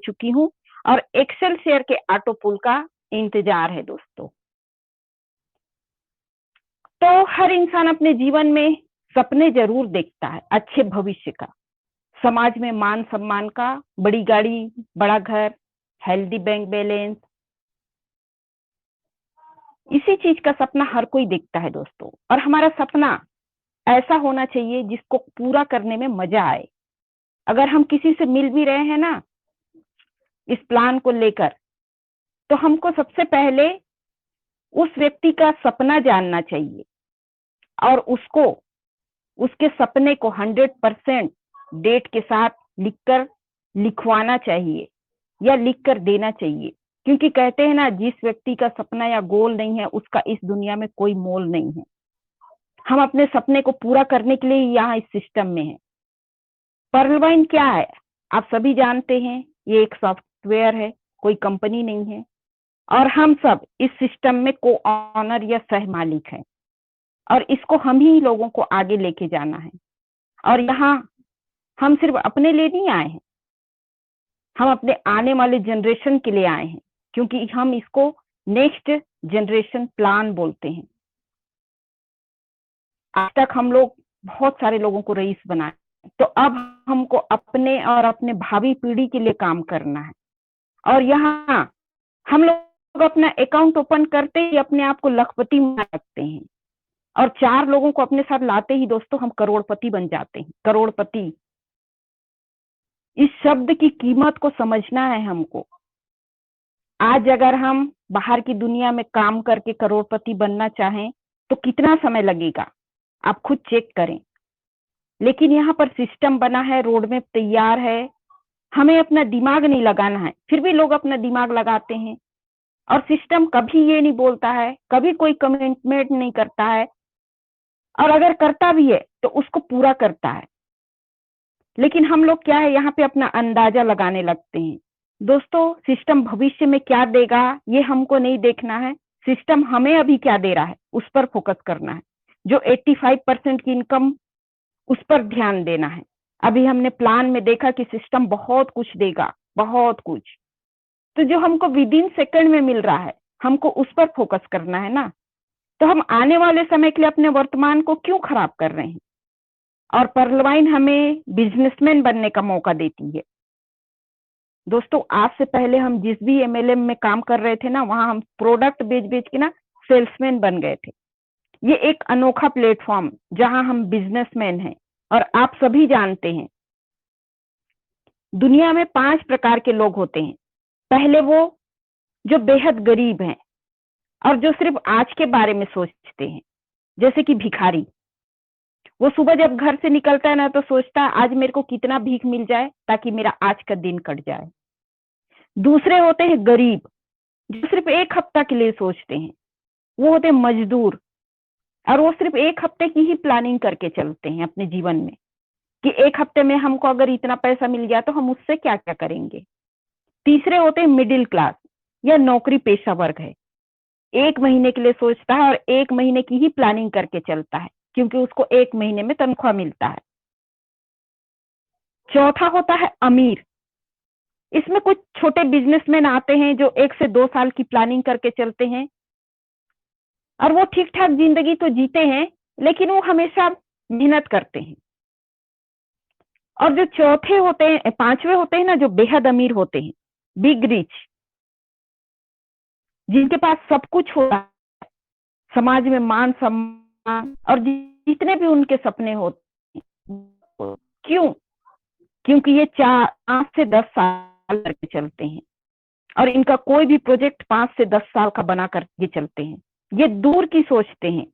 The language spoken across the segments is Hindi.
चुकी हूँ और एक्सेल शेयर के ऑटो पुल का इंतजार है दोस्तों। तो हर इंसान अपने जीवन में सपने जरूर देखता है, अच्छे भविष्य का, समाज में मान सम्मान का, बड़ी गाड़ी, बड़ा घर, हेल्दी बैंक बैलेंस, इसी चीज का सपना हर कोई देखता है दोस्तों। और हमारा सपना ऐसा होना चाहिए जिसको पूरा करने में मजा आए। अगर हम किसी से मिल भी रहे हैं ना इस प्लान को लेकर, तो हमको सबसे पहले उस व्यक्ति का सपना जानना चाहिए और उसको उसके सपने को 100% डेट के साथ लिखकर लिखवाना चाहिए या लिख कर देना चाहिए। क्योंकि कहते हैं ना, जिस व्यक्ति का सपना या गोल नहीं है उसका इस दुनिया में कोई मोल नहीं है। हम अपने सपने को पूरा करने के लिए यहाँ इस सिस्टम में है। पर्लवाइन क्या है आप सभी जानते हैं, ये एक सॉफ्टवेयर है, कोई कंपनी नहीं है। और हम सब इस सिस्टम में को ऑनर या सह मालिक हैं और इसको हम ही लोगों को आगे लेके जाना है। और यहाँ हम सिर्फ अपने लिए नहीं आए हैं, हम अपने आने वाले जनरेशन के लिए आए हैं, क्योंकि हम इसको नेक्स्ट जनरेशन प्लान बोलते हैं। आज तक हम लोग बहुत सारे लोगों को रईस बनाए, तो अब हमको अपने और अपने भावी पीढ़ी के लिए काम करना है। और यहाँ हम लोग अपना अकाउंट ओपन करते ही अपने आप को लखपति बना सकते हैं और 4 लोगों को अपने साथ लाते ही दोस्तों हम करोड़पति बन जाते हैं। करोड़पति, इस शब्द की कीमत को समझना है हमको। आज अगर हम बाहर की दुनिया में काम करके करोड़पति बनना चाहें तो कितना समय लगेगा, आप खुद चेक करें। लेकिन यहाँ पर सिस्टम बना है, रोड मैप तैयार है, हमें अपना दिमाग नहीं लगाना है। फिर भी लोग अपना दिमाग लगाते हैं और सिस्टम कभी ये नहीं बोलता है, कभी कोई कमिटमेंट नहीं करता है, और अगर करता भी है तो उसको पूरा करता है। लेकिन हम लोग क्या है, यहाँ पे अपना अंदाजा लगाने लगते हैं। दोस्तों, सिस्टम भविष्य में क्या देगा ये हमको नहीं देखना है, सिस्टम हमें अभी क्या दे रहा है उस पर फोकस करना है। जो 85% की इनकम, उस पर ध्यान देना है। अभी हमने प्लान में देखा कि सिस्टम बहुत कुछ देगा, बहुत कुछ, तो जो हमको विद इन सेकंड में मिल रहा है हमको उस पर फोकस करना है ना। तो हम आने वाले समय के लिए अपने वर्तमान को क्यों खराब कर रहे हैं। और पर्लवाइन हमें बिजनेसमैन बनने का मौका देती है। दोस्तों, आज से पहले हम जिस भी एमएलएम में काम कर रहे थे ना, वहां हम प्रोडक्ट बेच बेच के ना सेल्समैन बन गए थे। ये एक अनोखा प्लेटफॉर्म जहां हम बिजनेसमैन हैं। और आप सभी जानते हैं दुनिया में 5 प्रकार के लोग होते हैं। पहले वो जो बेहद गरीब हैं और जो सिर्फ आज के बारे में सोचते हैं, जैसे कि भिखारी। वो सुबह जब घर से निकलता है ना तो सोचता है आज मेरे को कितना भीख मिल जाए ताकि मेरा आज का दिन कट जाए। दूसरे होते हैं गरीब, जो सिर्फ 1 हफ्ता के लिए सोचते हैं। वो होते हैं मजदूर, और वो सिर्फ 1 हफ्ते की ही प्लानिंग करके चलते हैं अपने जीवन में कि 1 हफ्ते में हमको अगर इतना पैसा मिल गया तो हम उससे क्या क्या करेंगे। तीसरे होते हैं मिडिल क्लास या नौकरी पेशा वर्ग है। 1 महीने के लिए सोचता है और 1 महीने की ही प्लानिंग करके चलता है, क्योंकि उसको 1 महीने में तनख्वाह मिलता है। चौथा होता है अमीर। इसमें कुछ छोटे बिजनेसमैन आते हैं जो 1 से 2 साल की प्लानिंग करके चलते हैं और वो ठीक ठाक जिंदगी तो जीते हैं, लेकिन वो हमेशा मेहनत करते हैं। और जो चौथे होते हैं, 5वें होते हैं ना, जो बेहद अमीर होते हैं, बिग रिच, जिनके पास सब कुछ होता है, समाज में मान सम्मान और जितने भी उनके सपने होते हैं। क्यों? क्योंकि ये 5 से 10 साल करके चलते हैं और इनका कोई भी प्रोजेक्ट 5 से 10 साल का बना करके चलते हैं। ये दूर की सोचते हैं,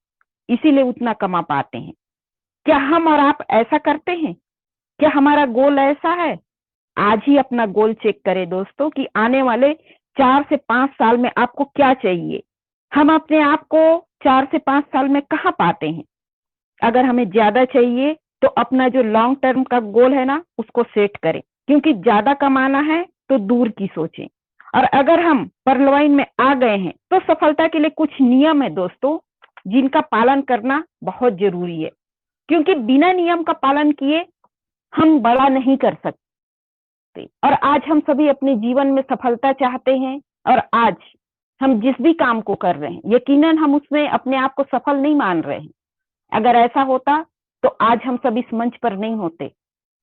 इसीलिए उतना कमा पाते हैं। क्या हम और आप ऐसा करते हैं? क्या हमारा गोल ऐसा है? आज ही अपना गोल चेक करें दोस्तों कि आने वाले 4 से 5 साल में आपको क्या चाहिए। हम अपने आप को 4 से 5 साल में कहाँ पाते हैं। अगर हमें ज्यादा चाहिए तो अपना जो लॉन्ग टर्म का गोल है ना उसको सेट करें, क्योंकि ज्यादा कमाना है तो दूर की सोचें। और अगर हम पर्लवाइन में आ गए हैं तो सफलता के लिए कुछ नियम है दोस्तों, जिनका पालन करना बहुत जरूरी है, क्योंकि बिना नियम का पालन किए हम बड़ा नहीं कर सकते। सकते। और आज हम सभी अपने जीवन में सफलता चाहते हैं, और आज हम जिस भी काम को कर रहे हैं, यकीनन हम उसमें अपने आप को सफल नहीं मान रहे हैं। अगर ऐसा होता तो आज हम सब इस मंच पर नहीं होते,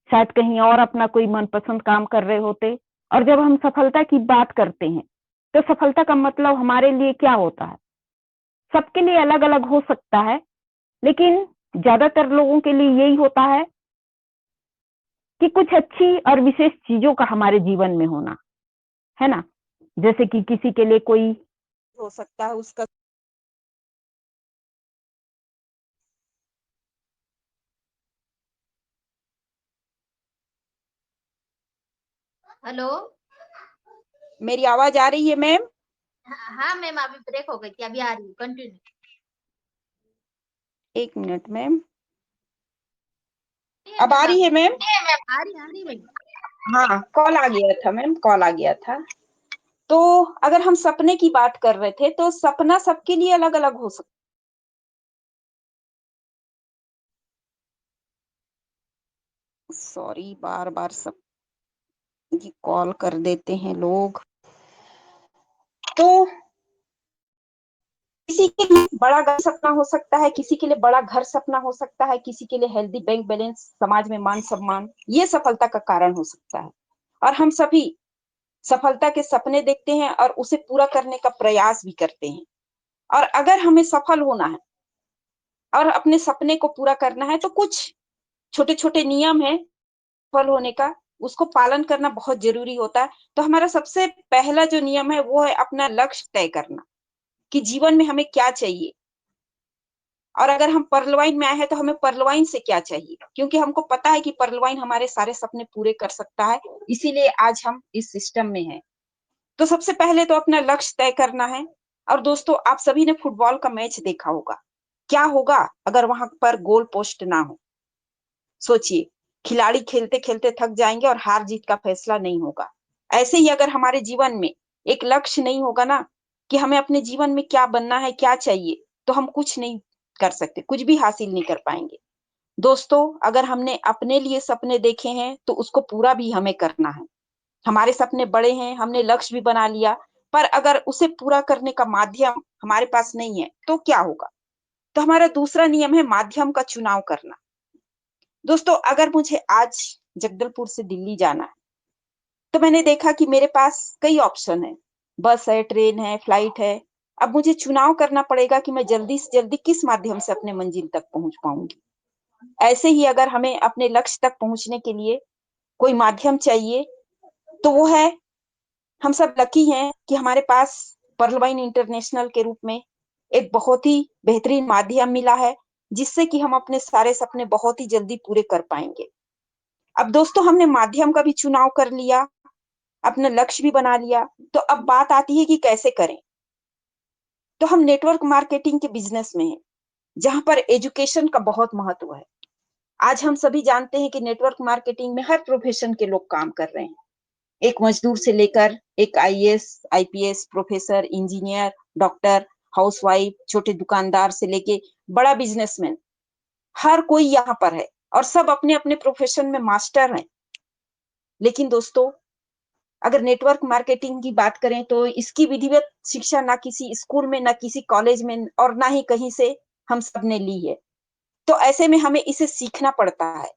शायद कहीं और अपना कोई मनपसंद काम कर रहे होते। और जब हम सफलता की बात करते हैं, तो सफलता का मतलब हमारे लिए क्या होता है? सबके लिए अलग अलग हो सकता है, लेकिन ज्यादातर लोगों के लिए यही होता है कि कुछ अच्छी और विशेष चीजों का हमारे जीवन में होना, है ना? जैसे कि किसी के लिए कोई हो सकता है उसका। हेलो। मेरी आवाज आ रही है मैम? हाँ मैम, अभी ब्रेक हो गई थी, अभी आ रही है, कंटिन्यू। एक मिनट मैम, है अब आ मैम, रही है अभी मैम? आ रही मैम। हाँ, कॉल आ गया था मैम, कॉल आ गया था। तो अगर हम सपने की बात कर रहे थे, तो सपना सबके लिए अलग अलग हो सकता। सॉरी, बार बार सब ये कॉल कर देते हैं लोग। तो किसी के लिए बड़ा घर सपना हो सकता है, किसी के लिए बड़ा घर सपना हो सकता है, किसी के लिए हेल्दी बैंक बैलेंस, समाज में मान सम्मान, ये सफलता का कारण हो सकता है। और हम सभी सफलता के सपने देखते हैं और उसे पूरा करने का प्रयास भी करते हैं। और अगर हमें सफल होना है और अपने सपने को पूरा करना है, तो कुछ छोटे छोटे नियम है सफल होने का, उसको पालन करना बहुत जरूरी होता है। तो हमारा सबसे पहला जो नियम है वो है अपना लक्ष्य तय करना, कि जीवन में हमें क्या चाहिए। और अगर हम पर्लवाइन में आए हैं तो हमें पर्लवाइन से क्या चाहिए, क्योंकि हमको पता है कि पर्लवाइन हमारे सारे सपने पूरे कर सकता है, इसीलिए आज हम इस सिस्टम में हैं। तो सबसे पहले तो अपना लक्ष्य तय करना है। और दोस्तों, आप सभी ने फुटबॉल का मैच देखा होगा, क्या होगा अगर वहां पर गोल पोस्ट ना हो? सोचिए, खिलाड़ी खेलते खेलते थक जाएंगे और हार जीत का फैसला नहीं होगा। ऐसे ही अगर हमारे जीवन में एक लक्ष्य नहीं होगा ना, कि हमें अपने जीवन में क्या बनना है, क्या चाहिए, तो हम कुछ नहीं कर सकते, कुछ भी हासिल नहीं कर पाएंगे। दोस्तों, अगर हमने अपने लिए सपने देखे हैं तो उसको पूरा भी हमें करना है। हमारे सपने बड़े हैं, हमने लक्ष्य भी बना लिया, पर अगर उसे पूरा करने का माध्यम हमारे पास नहीं है तो क्या होगा? तो हमारा दूसरा नियम है माध्यम का चुनाव करना। दोस्तों, अगर मुझे आज जगदलपुर से दिल्ली जाना है, तो मैंने देखा कि मेरे पास कई ऑप्शन है, बस है, ट्रेन है, फ्लाइट है। अब मुझे चुनाव करना पड़ेगा कि मैं जल्दी से जल्दी किस माध्यम से अपने मंजिल तक पहुंच पाऊंगी। ऐसे ही अगर हमें अपने लक्ष्य तक पहुंचने के लिए कोई माध्यम चाहिए, तो वो है, हम सब लकी हैं कि हमारे पास पर्लवाइन इंटरनेशनल के रूप में एक बहुत ही बेहतरीन माध्यम मिला है, जिससे कि हम अपने सारे सपने बहुत ही जल्दी पूरे कर पाएंगे। अब दोस्तों, हमने माध्यम का भी चुनाव कर लिया, अपना लक्ष्य भी बना लिया, तो अब बात आती है कि कैसे करें। तो हम नेटवर्क मार्केटिंग के बिजनेस में हैं, जहां पर एजुकेशन का बहुत महत्व है। आज हम सभी जानते हैं कि नेटवर्क मार्केटिंग में हर प्रोफेशन के लोग काम कर रहे हैं, एक मजदूर से लेकर एक IAS, IPS, professor, engineer, doctor, housewife, छोटे दुकानदार से लेके बड़ा बिजनेसमैन, हर कोई यहाँ पर है और सब अपने अपने प्रोफेशन में मास्टर हैं। लेकिन दोस्तों, अगर नेटवर्क मार्केटिंग की बात करें तो इसकी विधिवत शिक्षा ना किसी स्कूल में, ना किसी कॉलेज में, और ना ही कहीं से हम सब ने ली है। तो ऐसे में हमें इसे सीखना पड़ता है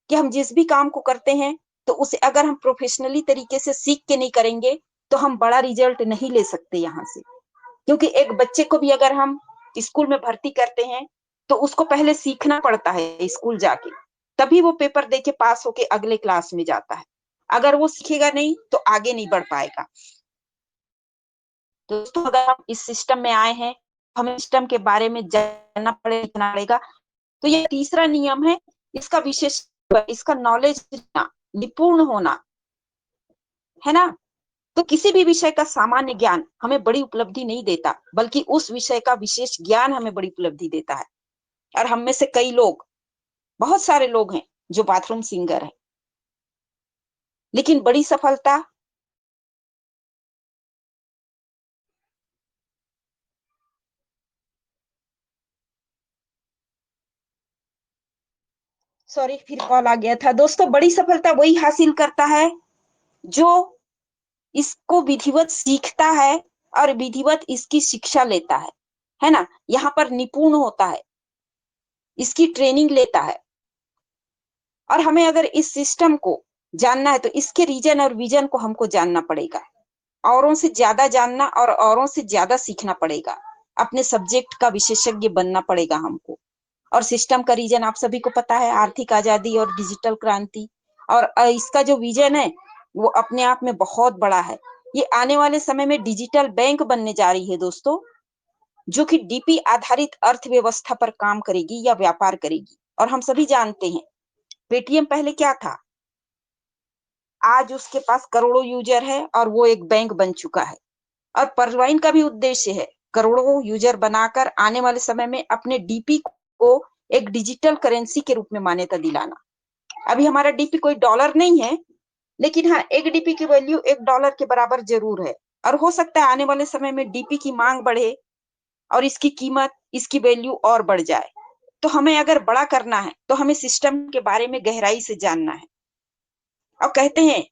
कि हम जिस भी काम को करते हैं, तो उसे अगर हम प्रोफेशनली तरीके से सीख के नहीं करेंगे, तो हम बड़ा रिजल्ट नहीं ले सकते यहाँ से। क्योंकि एक बच्चे को भी अगर हम स्कूल में भर्ती करते हैं, तो उसको पहले सीखना पड़ता है स्कूल जाके, तभी वो पेपर दे के पास होके अगले क्लास में जाता है। अगर वो सीखेगा नहीं तो आगे नहीं बढ़ पाएगा। दोस्तों, अगर हम इस सिस्टम में आए हैं, हमें सिस्टम के बारे में जानना पड़ेगा। तो ये तीसरा नियम है, इसका विशेष, इसका नॉलेज, निपुण होना, है ना? तो किसी भी विषय का सामान्य ज्ञान हमें बड़ी उपलब्धि नहीं देता, बल्कि उस विषय का विशेष ज्ञान हमें बड़ी उपलब्धि देता है। और हम में से कई लोग, बहुत सारे लोग हैं जो बाथरूम सिंगर हैं, लेकिन बड़ी सफलता, सॉरी फिर कॉल आ गया था। दोस्तों, बड़ी सफलता वही हासिल करता है जो इसको विधिवत सीखता है और विधिवत इसकी शिक्षा लेता है ना, यहाँ पर निपुण होता है, इसकी ट्रेनिंग लेता है। और हमें अगर इस सिस्टम को जानना है तो इसके रीजन और विजन को हमको जानना पड़ेगा, औरों से ज्यादा जानना और औरों से ज्यादा सीखना पड़ेगा, अपने सब्जेक्ट का विशेषज्ञ बनना पड़ेगा हमको। और सिस्टम का रीजन आप सभी को पता है, आर्थिक आजादी और डिजिटल क्रांति। और इसका जो विजन है वो अपने आप में बहुत बड़ा है। ये आने वाले समय में डिजिटल बैंक बनने जा रही है दोस्तों, जो कि डीपी आधारित अर्थव्यवस्था पर काम करेगी या व्यापार करेगी। और हम सभी जानते हैं पेटीएम पहले क्या था, आज उसके पास करोड़ों यूजर है और वो एक बैंक बन चुका है। और परवाइन का भी उद्देश्य है करोड़ों यूजर बनाकर आने वाले समय में अपने डीपी को एक डिजिटल करेंसी के रूप में मान्यता दिलाना। अभी हमारा डीपी कोई डॉलर नहीं है, लेकिन हाँ, एक डीपी की वैल्यू $1 के बराबर जरूर है। और हो सकता है आने वाले समय में डीपी की मांग बढ़े और इसकी कीमत, इसकी वैल्यू और बढ़ जाए। तो हमें अगर बड़ा करना है तो हमें सिस्टम के बारे में गहराई से जानना है। और कहते हैं,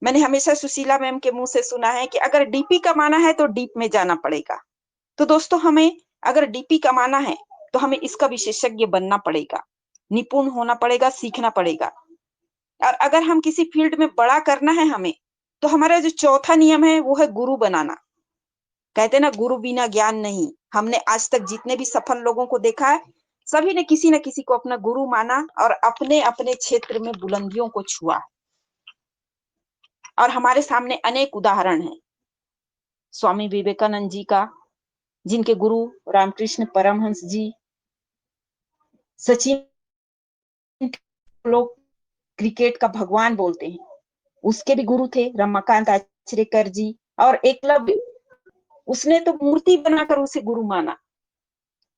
मैंने हमेशा सुशीला मैम के मुंह से सुना है कि अगर डीपी कमाना है तो डीप में जाना पड़ेगा। तो दोस्तों, हमें अगर डीपी कमाना है तो हमें इसका विशेषज्ञ बनना पड़ेगा, निपुण होना पड़ेगा, सीखना पड़ेगा। और अगर हम किसी फील्ड में बड़ा करना है हमें, तो हमारा जो चौथा नियम है वो है गुरु बनाना। कहते ना, गुरु बिना ज्ञान नहीं। हमने आज तक जितने भी सफल लोगों को देखा है, सभी ने किसी न किसी को अपना गुरु माना और अपने अपने क्षेत्र में बुलंदियों को छुआ। और हमारे सामने अनेक उदाहरण हैं स्वामी विवेकानंद जी का, जिनके गुरु रामकृष्ण परमहंस जी, सचिन लोग क्रिकेट का भगवान बोलते हैं, उसके भी गुरु थे रमाकांत आचरेकर जी। और एकलव्य, उसने तो मूर्ति बनाकर उसे गुरु माना।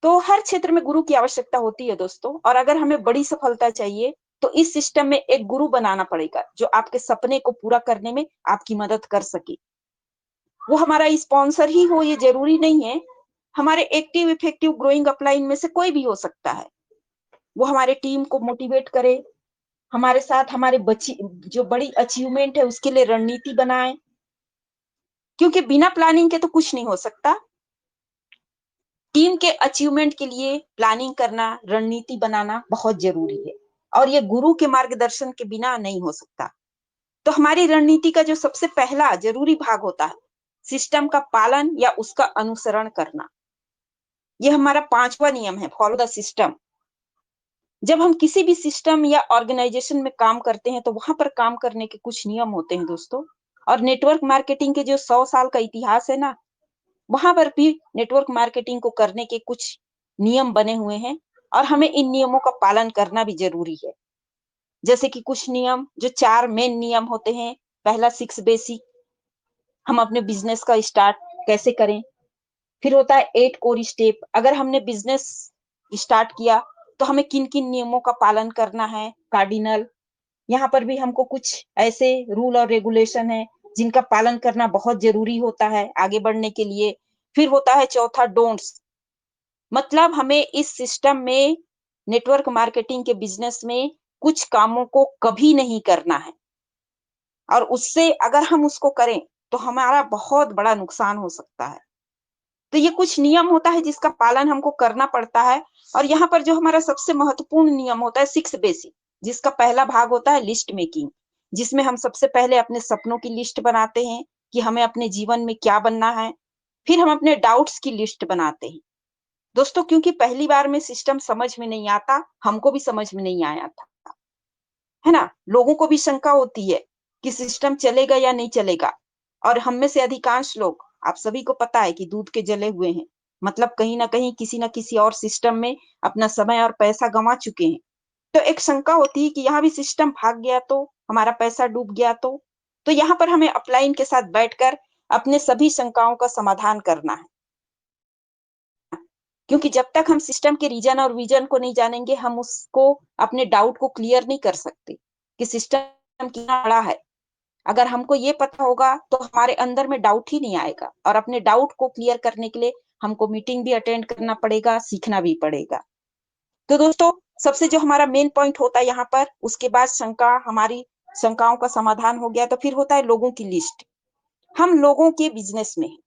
तो हर क्षेत्र में गुरु की आवश्यकता होती है दोस्तों। और अगर हमें बड़ी सफलता चाहिए तो इस सिस्टम में एक गुरु बनाना पड़ेगा जो आपके सपने को पूरा करने में आपकी मदद कर सके। वो हमारा स्पॉन्सर ही हो ये जरूरी नहीं है, हमारे एक्टिव इफेक्टिव ग्रोइंग अपलाइन में से कोई भी हो सकता है। वो हमारे टीम को मोटिवेट करे, हमारे साथ हमारे बच्ची जो बड़ी अचीवमेंट है उसके लिए रणनीति बनाए, क्योंकि बिना प्लानिंग के तो कुछ नहीं हो सकता। टीम के अचीवमेंट के लिए प्लानिंग करना, रणनीति बनाना बहुत जरूरी है, और ये गुरु के मार्गदर्शन के बिना नहीं हो सकता। तो हमारी रणनीति का जो सबसे पहला जरूरी भाग होता है सिस्टम का पालन या उसका अनुसरण करना। यह हमारा पांचवा नियम है, फॉलो द सिस्टम। जब हम किसी भी सिस्टम या ऑर्गेनाइजेशन में काम करते हैं तो वहां पर काम करने के कुछ नियम होते हैं दोस्तों। और नेटवर्क मार्केटिंग के जो 100 साल का इतिहास है ना, वहां पर भी नेटवर्क मार्केटिंग को करने के कुछ नियम बने हुए हैं और हमें इन नियमों का पालन करना भी जरूरी है। जैसे कि कुछ नियम, जो 4 मेन नियम होते हैं। पहला 6 बेसिक, हम अपने बिजनेस का स्टार्ट कैसे करें। फिर होता है 8 कोर स्टेप, अगर हमने बिजनेस स्टार्ट किया तो हमें किन किन नियमों का पालन करना है। कार्डिनल, यहाँ पर भी हमको कुछ ऐसे रूल और रेगुलेशन है जिनका पालन करना बहुत जरूरी होता है आगे बढ़ने के लिए। फिर होता है चौथा डोंट्स, मतलब हमें इस सिस्टम में, नेटवर्क मार्केटिंग के बिजनेस में कुछ कामों को कभी नहीं करना है, और उससे अगर हम उसको करें तो हमारा बहुत बड़ा नुकसान हो सकता है। तो ये कुछ नियम होता है जिसका पालन हमको करना पड़ता है। और यहाँ पर जो हमारा सबसे महत्वपूर्ण नियम होता है 6 बेसिक, जिसका पहला भाग होता है लिस्ट मेकिंग, जिसमें हम सबसे पहले अपने सपनों की लिस्ट बनाते हैं कि हमें अपने जीवन में क्या बनना है। फिर हम अपने डाउट्स की लिस्ट बनाते हैं दोस्तों, क्योंकि पहली बार में सिस्टम समझ में नहीं आता, हमको भी समझ में नहीं आया था, है ना। लोगों को भी शंका होती है कि सिस्टम चलेगा या नहीं चलेगा। और हम में से अधिकांश लोग, आप सभी को पता है कि दूध के जले हुए हैं, मतलब कहीं ना कहीं किसी ना किसी और सिस्टम में अपना समय और पैसा गंवा चुके हैं। तो एक शंका होती है कि यहाँ भी सिस्टम भाग गया तो, हमारा पैसा डूब गया तो यहाँ पर हमें अपलाइन के साथ बैठकर अपने सभी शंकाओं का समाधान करना है। क्योंकि जब तक हम सिस्टम के रीजन और विजन को नहीं जानेंगे, हम उसको, अपने डाउट को क्लियर नहीं कर सकते कि सिस्टम कितना बड़ा है। अगर हमको ये पता होगा तो हमारे अंदर में डाउट ही नहीं आएगा, और अपने डाउट को क्लियर करने के लिए हमको मीटिंग भी अटेंड करना पड़ेगा, सीखना भी पड़ेगा। तो दोस्तों, सबसे जो हमारा मेन पॉइंट होता है यहाँ पर, उसके बाद शंका हमारी शंकाओं का समाधान हो गया, तो फिर होता है लोगों की लिस्ट। हम लोगों के बिजनेस में हैं।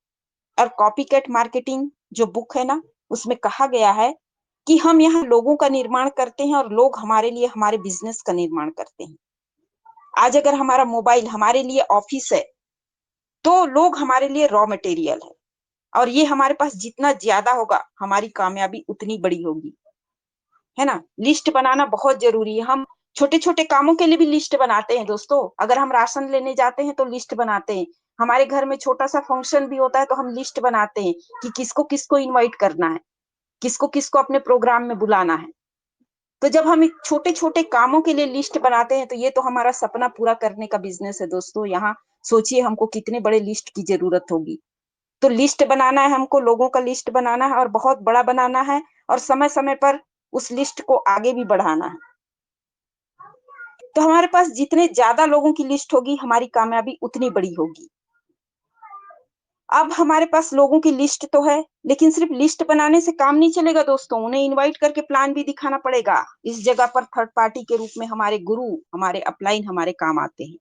और कॉपीकैट मार्केटिंग जो बुक है ना, उसमें कहा गया है कि हम यहाँ लोगों का निर्माण करते हैं और लोग हमारे लिए हमारे बिजनेस का निर्माण करते हैं। आज अगर हमारा मोबाइल हमारे लिए ऑफिस है, तो लोग हमारे लिए रॉ मटेरियल है, और ये हमारे पास जितना ज्यादा होगा हमारी कामयाबी उतनी बड़ी होगी, है ना। लिस्ट बनाना बहुत जरूरी है। हम छोटे छोटे कामों के लिए भी लिस्ट बनाते हैं दोस्तों। अगर हम राशन लेने जाते हैं तो लिस्ट बनाते हैं। हमारे घर में छोटा सा फंक्शन भी होता है तो हम लिस्ट बनाते हैं कि किसको किसको इनवाइट करना है, किसको किसको अपने प्रोग्राम में बुलाना है। तो जब हम छोटे छोटे कामों के लिए लिस्ट बनाते हैं, तो ये तो हमारा सपना पूरा करने का बिजनेस है दोस्तों। यहाँ सोचिए हमको कितने बड़े लिस्ट की जरूरत होगी। तो लिस्ट बनाना है हमको, लोगों का लिस्ट बनाना है और बहुत बड़ा बनाना है, और समय समय पर उस लिस्ट को आगे भी बढ़ाना है। तो हमारे पास जितने ज्यादा लोगों की लिस्ट होगी हमारी कामयाबी उतनी बड़ी होगी। अब हमारे पास लोगों की लिस्ट तो है, लेकिन सिर्फ लिस्ट बनाने से काम नहीं चलेगा दोस्तों। उन्हें इनवाइट करके प्लान भी दिखाना पड़ेगा। इस जगह पर थर्ड पार्टी के रूप में हमारे गुरु, हमारे अपलाइन हमारे काम आते हैं,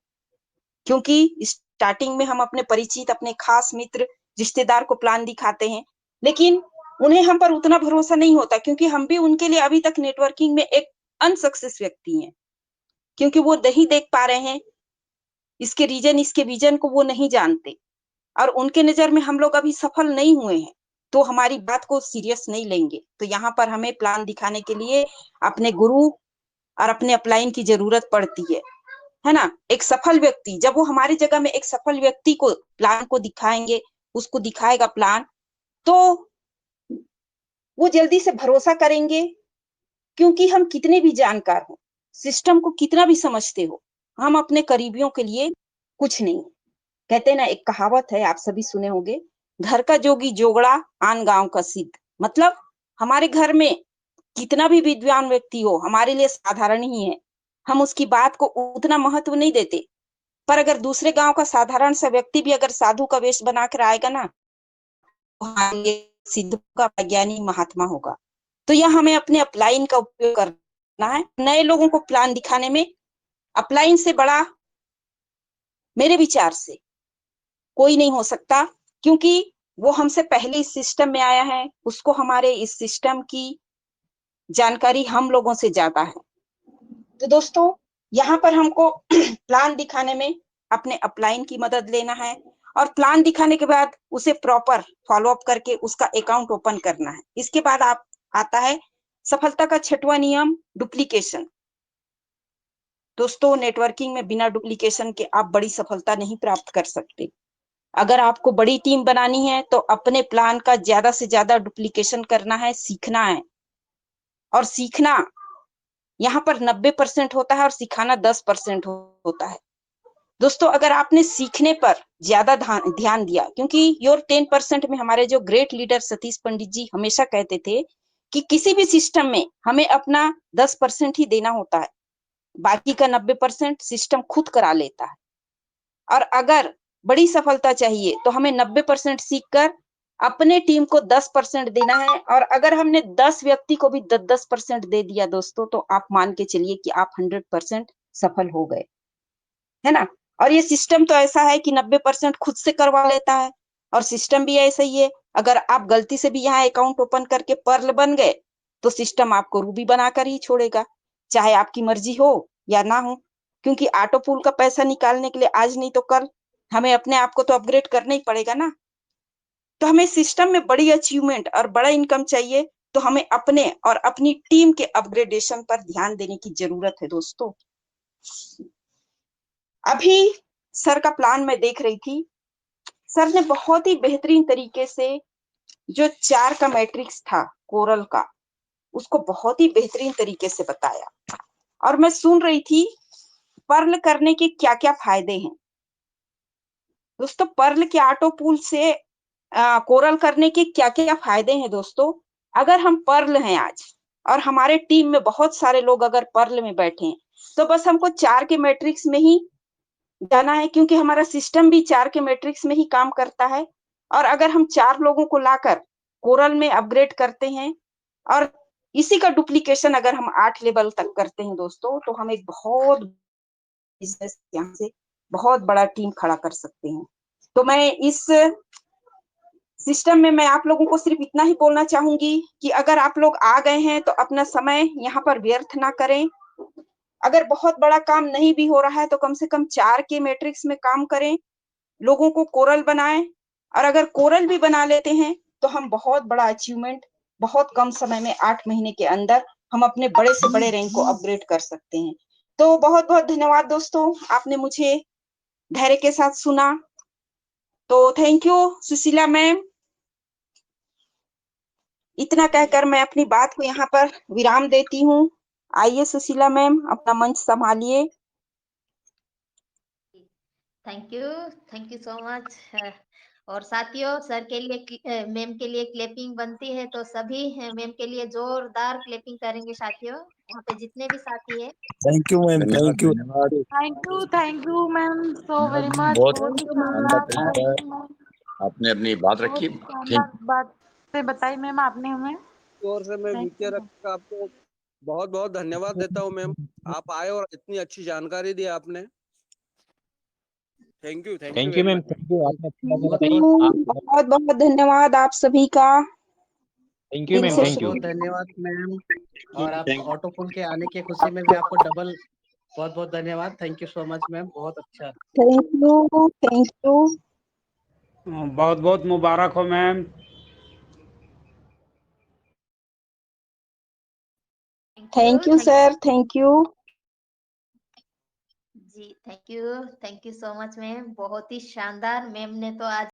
क्योंकि स्टार्टिंग में हम अपने परिचित, अपने खास मित्र, रिश्तेदार को प्लान दिखाते हैं, लेकिन उन्हें हम पर उतना भरोसा नहीं होता, क्योंकि हम भी उनके लिए अभी तक नेटवर्किंग में एक अनसक्सेस व्यक्ति हैं, क्योंकि वो नहीं देख पा रहे हैं इसके रीजन, इसके विजन को वो नहीं जानते, और उनके नजर में हम लोग अभी सफल नहीं हुए हैं, तो हमारी बात को सीरियस नहीं लेंगे। तो यहाँ पर हमें प्लान दिखाने के लिए अपने गुरु और अपने अपलाइन की जरूरत पड़ती है ना। एक सफल व्यक्ति जब वो हमारी जगह में एक सफल व्यक्ति को प्लान को दिखाएंगे, उसको दिखाएगा प्लान, तो वो जल्दी से भरोसा करेंगे, क्योंकि हम कितने भी जानकार हो, सिस्टम को कितना भी समझते हो, हम अपने करीबियों के लिए कुछ नहीं। कहते हैं ना, एक कहावत है, आप सभी सुने होंगे, घर का जोगी जोगड़ा, आन गांव का सिद्ध। मतलब हमारे घर में कितना भी विद्वान व्यक्ति हो, हमारे लिए साधारण ही है। हम उसकी बात को उतना महत्व नहीं देते, पर अगर दूसरे गांव का साधारण सा व्यक्ति भी अगर साधु का वेश बनाकर आएगा ना, तो हमारे लिए सिद्ध का ज्ञानी महात्मा होगा। तो यह हमें अपने अपलाइन का उपयोग करना है। नए लोगों को प्लान दिखाने में अपलाइन से बड़ा मेरे विचार से कोई नहीं हो सकता, क्योंकि वो हमसे पहले इस सिस्टम में आया है, उसको हमारे इस सिस्टम की जानकारी हम लोगों से ज्यादा है। तो दोस्तों, यहाँ पर हमको प्लान दिखाने में अपने अपलाइन की मदद लेना है, और प्लान दिखाने के बाद उसे प्रॉपर फॉलो अप करके उसका अकाउंट ओपन करना है। इसके बाद आप आता है सफलता का छठवां नियम, डुप्लीकेशन। दोस्तों, नेटवर्किंग में बिना डुप्लीकेशन के आप बड़ी सफलता नहीं प्राप्त कर सकते। अगर आपको बड़ी टीम बनानी है तो अपने प्लान का ज्यादा से ज्यादा डुप्लीकेशन करना है, सीखना है। और सीखना यहाँ पर 90% होता है और सिखाना 10% होता है। दोस्तों, अगर आपने सीखने पर ज्यादा ध्यान दिया, क्योंकि योर 10% में हमारे जो ग्रेट लीडर सतीश पंडित जी हमेशा कहते थे कि किसी भी सिस्टम में हमें अपना 10% ही देना होता है, बाकी का 90% सिस्टम खुद करा लेता है। और अगर बड़ी सफलता चाहिए तो हमें 90% सीखकर अपने टीम को 10% देना है। और अगर हमने 10 व्यक्ति को भी 10% दे दिया दोस्तों, तो आप मान के चलिए कि आप 100% सफल हो गए, है ना। और ये सिस्टम तो ऐसा है कि 90% खुद से करवा लेता है, और सिस्टम भी ऐसा ही है। अगर आप गलती से भी यहाँ अकाउंट ओपन करके पर्ल बन गए, तो सिस्टम आपको रूबी बनाकर ही छोड़ेगा, चाहे आपकी मर्जी हो या ना हो, क्योंकि ऑटो पूल का पैसा निकालने के लिए आज नहीं तो कल हमें अपने आप को तो अपग्रेड करना ही पड़ेगा ना। तो हमें सिस्टम में बड़ी अचीवमेंट और बड़ा इनकम चाहिए, तो हमें अपने और अपनी टीम के अपग्रेडेशन पर ध्यान देने की जरूरत है दोस्तों। अभी सर का प्लान मैं देख रही थी, सर ने बहुत ही बेहतरीन तरीके से जो 4 का मैट्रिक्स था कोरल का, उसको बहुत ही बेहतरीन तरीके से बताया। और मैं सुन रही थी पर्ल करने के क्या क्या फायदे हैं। दोस्तों, पर्ल के ऑटो पूल से कोरल करने के क्या क्या फायदे हैं दोस्तों। अगर हम पर्ल हैं आज और हमारे टीम में बहुत सारे लोग अगर पर्ल में बैठे हैं, तो बस हमको 4 के मैट्रिक्स में ही जाना है, क्योंकि हमारा सिस्टम भी 4 के मैट्रिक्स में ही काम करता है। और अगर हम 4 लोगों को लाकर कोरल में अपग्रेड करते हैं, और इसी का डुप्लीकेशन अगर हम 8 लेवल तक करते हैं दोस्तों, तो हम एक बहुत बिजनेस यहाँ से बहुत बड़ा टीम खड़ा कर सकते हैं। तो मैं इस सिस्टम में मैं आप लोगों को सिर्फ इतना ही बोलना चाहूंगी कि अगर आप लोग आ गए हैं तो अपना समय यहाँ पर व्यर्थ ना करें। अगर बहुत बड़ा काम नहीं भी हो रहा है तो कम से कम 4 के मैट्रिक्स में काम करें, लोगों को कोरल बनाएं, और अगर कोरल भी बना लेते हैं तो हम बहुत बड़ा अचीवमेंट बहुत कम समय में 8 महीने के अंदर हम अपने बड़े से बड़े रैंक को अपग्रेड कर सकते हैं। तो बहुत बहुत धन्यवाद दोस्तों, आपने मुझे धैर्य के साथ सुना। तो थैंक यू सुशीला मैम। इतना कहकर मैं अपनी बात को यहाँ पर विराम देती हूँ। आइए सुशीला मैम, अपना मंच संभालिए। Thank you so much. और साथियों, सर के लिए मैम के लिए क्लैपिंग बनती है, तो सभी मैम के लिए जोरदार क्लैपिंग करेंगे साथियों, यहाँ पे जितने भी साथी है। Thank you ma'am, thank you. Thank you ma'am so very much. बहुत बहुत ही शानदार तरीका है, शानदार आपने अपनी बात रखी। बात से बताई मैम आपने हमें। और से मैं Thank विजय you, रख आपको बहुत बहुत धन्यवाद देता हूँ मैम, आप आए और इतनी अच्छी जानकारी दी आपने। Thank you thank you very ma'am, much. Thank you. बहुत बहुत धन्यवाद आप सभी का। थैंक यू मैम, दिल से थैंक यू। बहुत धन्यवाद मैम, और आप ऑटोफोन के आने की खुशी में भी आपको डबल बहुत बहुत धन्यवाद। Thank you so much ma'am, बहुत अच्छा। Thank you, thank you. बहुत बहुत मुबारक हो मैम। Thank you sir, thank you. जी thank you so much ma'am, बहुत ही शानदार। मैम ने तो आज